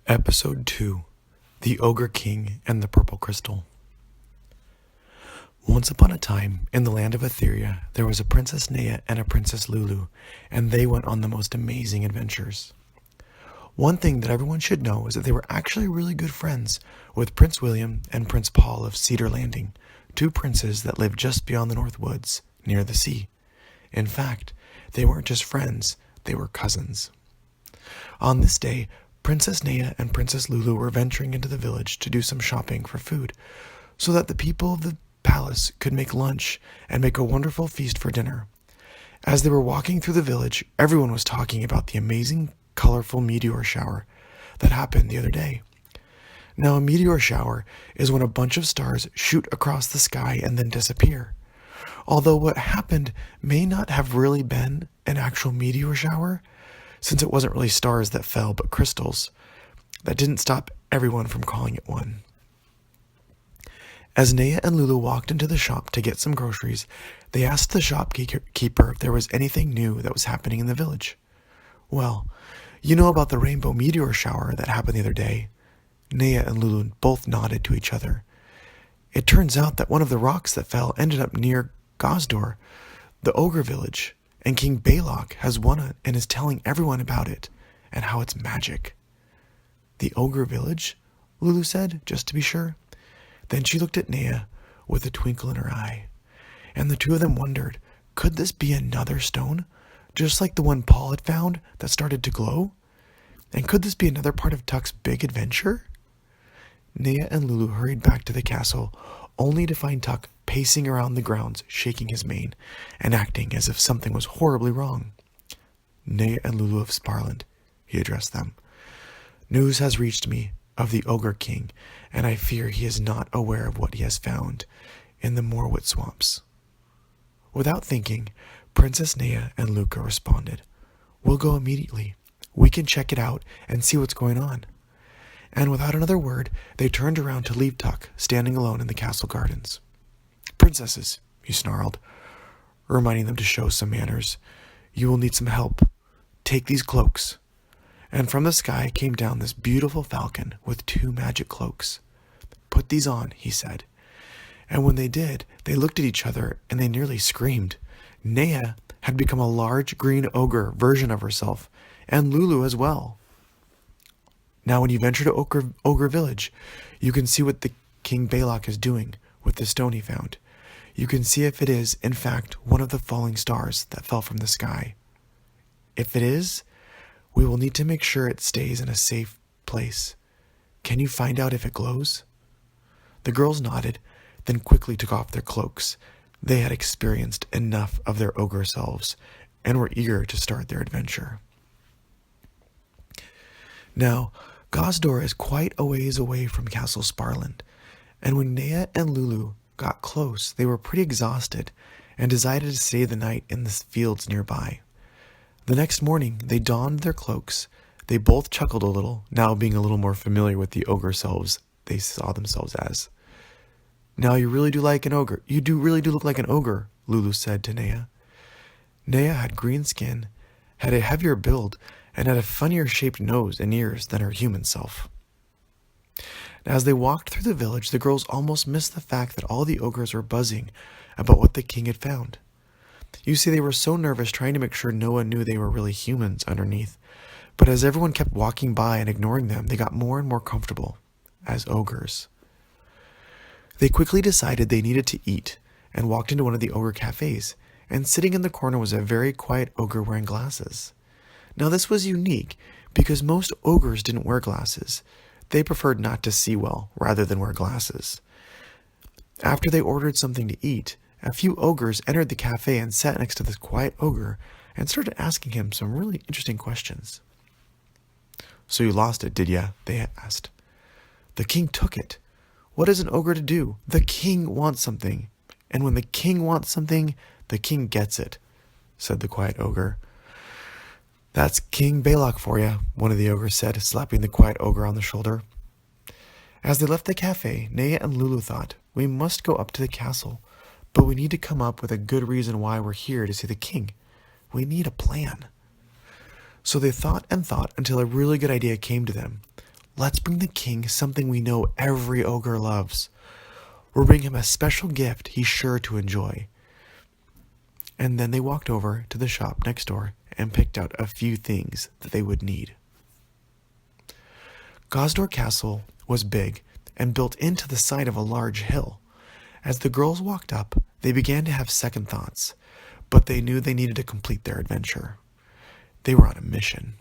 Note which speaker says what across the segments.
Speaker 1: Episode 2 The Ogre King and the Purple Crystal. Once upon a time, in the land of Etheria, there was a Princess Nea and a Princess Lulu, and they went on the most amazing adventures. One thing that everyone should know is that they were actually really good friends with Prince William and Prince Paul of Cedar Landing, two princes that lived just beyond the North Woods, near the sea. In fact, they weren't just friends, they were cousins. On this day, Princess Nea and Princess Lulu were venturing into the village to do some shopping for food, so that the people of the palace could make lunch and make a wonderful feast for dinner. As they were walking through the village, everyone was talking about the amazing, colorful meteor shower that happened the other day. Now, a meteor shower is when a bunch of stars shoot across the sky and then disappear. Although what happened may not have really been an actual meteor shower, since it wasn't really stars that fell but crystals, that didn't stop everyone from calling it one. As Nea and Lulu walked into the shop to get some groceries, they asked the shopkeeper if there was anything new that was happening in the village. Well, you know about the rainbow meteor shower that happened the other day. Nea and Lulu both nodded to each other. It turns out that one of the rocks that fell ended up near Gosdor, the ogre village, and King Balok has won it and is telling everyone about it and how it's magic. The ogre village? Lulu said, just to be sure. Then she looked at Nea with a twinkle in her eye, and the two of them wondered, could this be another stone, just like the one Paul had found that started to glow? And could this be another part of Tuck's big adventure? Nea and Lulu hurried back to the castle, only to find Tuck pacing around the grounds, shaking his mane, and acting as if something was horribly wrong. Nea and Lulu of Sparland, he addressed them. News has reached me of the Ogre King, and I fear he is not aware of what he has found in the Moorwood swamps. Without thinking, Princess Nea and Luca responded, We'll go immediately. We can check it out and see what's going on. And without another word, they turned around to leave Tuck standing alone in the castle gardens. Princesses, he snarled, reminding them to show some manners. You will need some help. Take these cloaks. And from the sky came down this beautiful falcon with two magic cloaks. Put these on, he said. And when they did, they looked at each other and they nearly screamed. Nea had become a large green ogre version of herself, and Lulu as well. Now when you venture to Ogre Village, you can see what the King Balok is doing with the stone he found. You can see if it is, in fact, one of the falling stars that fell from the sky. If it is, we will need to make sure it stays in a safe place. Can you find out if it glows? The girls nodded, then quickly took off their cloaks. They had experienced enough of their ogre selves and were eager to start their adventure. Now, Gosdor is quite a ways away from Castle Sparland, and when Nea and Lulu got close, they were pretty exhausted and decided to stay the night in the fields nearby. The next morning, they donned their cloaks. They both chuckled a little, now being a little more familiar with the ogre selves they saw themselves as. Now you really do like an ogre. You really do look like an ogre, Lulu said to Nea. Nea had green skin, had a heavier build, and had a funnier shaped nose and ears than her human self. As they walked through the village, the girls almost missed the fact that all the ogres were buzzing about what the king had found. You see, they were so nervous trying to make sure no one knew they were really humans underneath, but as everyone kept walking by and ignoring them, they got more and more comfortable as ogres. They quickly decided they needed to eat and walked into one of the ogre cafes, and sitting in the corner was a very quiet ogre wearing glasses. Now this was unique because most ogres didn't wear glasses. They preferred not to see well rather than wear glasses. After they ordered something to eat, a few ogres entered the cafe and sat next to this quiet ogre and started asking him some really interesting questions. So you lost it, did ya? They asked. The king took it. What is an ogre to do? The king wants something. And when the king wants something, the king gets it, said the quiet ogre. That's King Balok for you, one of the ogres said, slapping the quiet ogre on the shoulder. As they left the cafe, Nea and Lulu thought, we must go up to the castle, but we need to come up with a good reason why we're here to see the king. We need a plan. So they thought and thought until a really good idea came to them. Let's bring the king something we know every ogre loves. We'll bring him a special gift he's sure to enjoy." And then they walked over to the shop next door and picked out a few things that they would need. Gosdor Castle was big and built into the side of a large hill. As the girls walked up, they began to have second thoughts, but they knew they needed to complete their adventure. They were on a mission.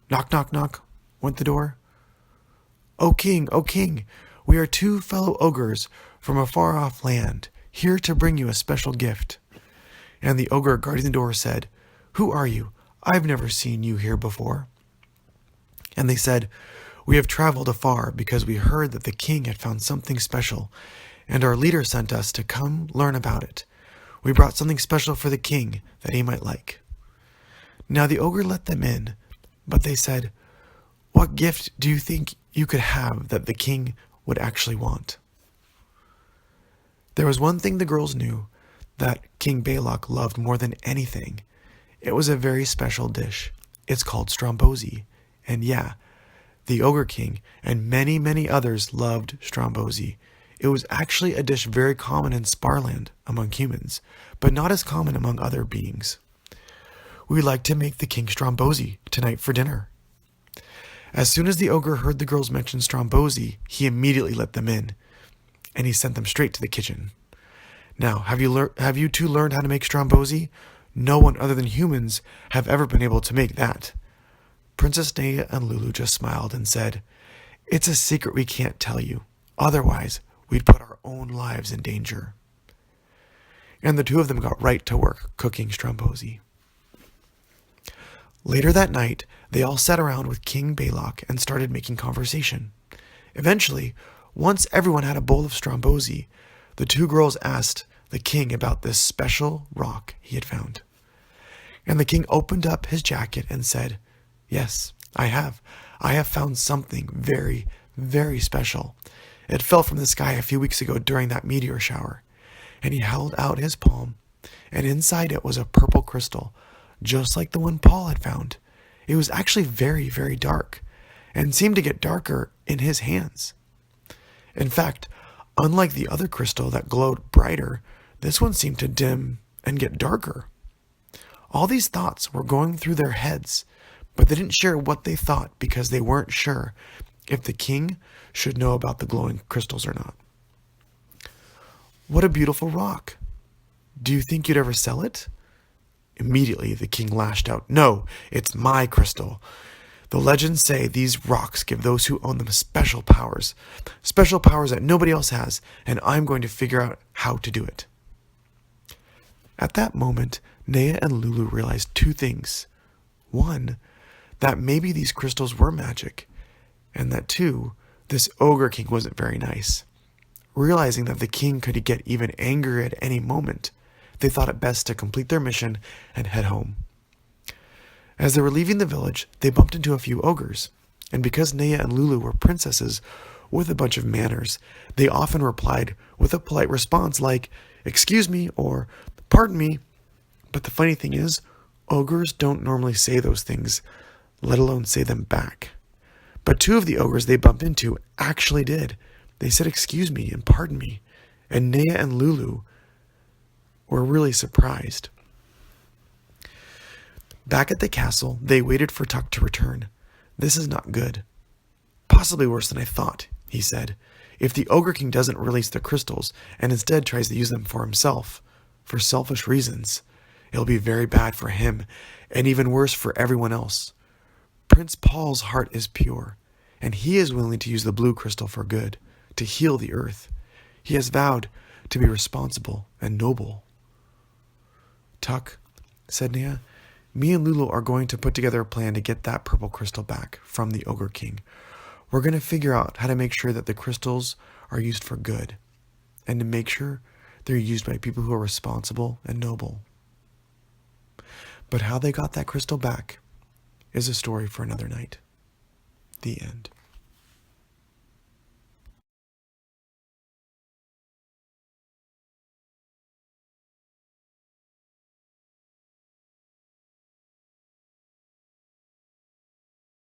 Speaker 1: Knock, knock, knock, went the door. O king, we are two fellow ogres from a far-off land, here to bring you a special gift." And the ogre guarding the door said, "Who are you? I've never seen you here before." And they said, "We have traveled afar because we heard that the king had found something special, and our leader sent us to come learn about it. We brought something special for the king that he might like." Now the ogre let them in, but they said, "What gift do you think you could have that the king would actually want?" There was one thing the girls knew that King Balak loved more than anything. It was a very special dish. It's called Stromboli. And yeah, the Ogre King and many, many others loved Stromboli. It was actually a dish very common in Sparland among humans, but not as common among other beings. "We'd like to make the king Stromboli tonight for dinner." As soon as the ogre heard the girls mention Stromboli, he immediately let them in, and he sent them straight to the kitchen. "Now, have you two learned how to make Stromboli? No one other than humans have ever been able to make that." Princess Nea and Lulu just smiled and said, "It's a secret we can't tell you. Otherwise, we'd put our own lives in danger." And the two of them got right to work cooking Stromboli. Later that night, they all sat around with King Balak and started making conversation. Eventually, once everyone had a bowl of Stromboli, the two girls asked the king about this special rock he had found. And the king opened up his jacket and said, "Yes, I have. I have found something very, very special. It fell from the sky a few weeks ago during that meteor shower." And he held out his palm, and inside it was a purple crystal, just like the one Paul had found. It was actually very, very dark, and seemed to get darker in his hands. In fact, unlike the other crystal that glowed brighter, this one seemed to dim and get darker. All these thoughts were going through their heads, but they didn't share what they thought because they weren't sure if the king should know about the glowing crystals or not. "What a beautiful rock. Do you think you'd ever sell it?" Immediately, the king lashed out, "No, it's my crystal. The legends say these rocks give those who own them special powers that nobody else has, and I'm going to figure out how to do it." At that moment, Nea and Lulu realized two things. One, that maybe these crystals were magic, and that two, this Ogre King wasn't very nice. Realizing that the king could get even angrier at any moment, they thought it best to complete their mission and head home. As they were leaving the village, they bumped into a few ogres, and because Nea and Lulu were princesses with a bunch of manners, they often replied with a polite response like, "Excuse me," or "Pardon me." But the funny thing is, ogres don't normally say those things, let alone say them back. But two of the ogres they bumped into actually did. They said "excuse me" and "pardon me," and Nea and Lulu were really surprised. Back at the castle, they waited for Tuck to return. "This is not good. Possibly worse than I thought," he said. "If the Ogre King doesn't release the crystals and instead tries to use them for himself, for selfish reasons, it'll be very bad for him and even worse for everyone else. Prince Paul's heart is pure, and he is willing to use the blue crystal for good, to heal the earth. He has vowed to be responsible and noble." "Tuck," said Nea, "me and Lulu are going to put together a plan to get that purple crystal back from the Ogre King. We're going to figure out how to make sure that the crystals are used for good, and to make sure they're used by people who are responsible and noble. But how they got that crystal back is a story for another night." The end.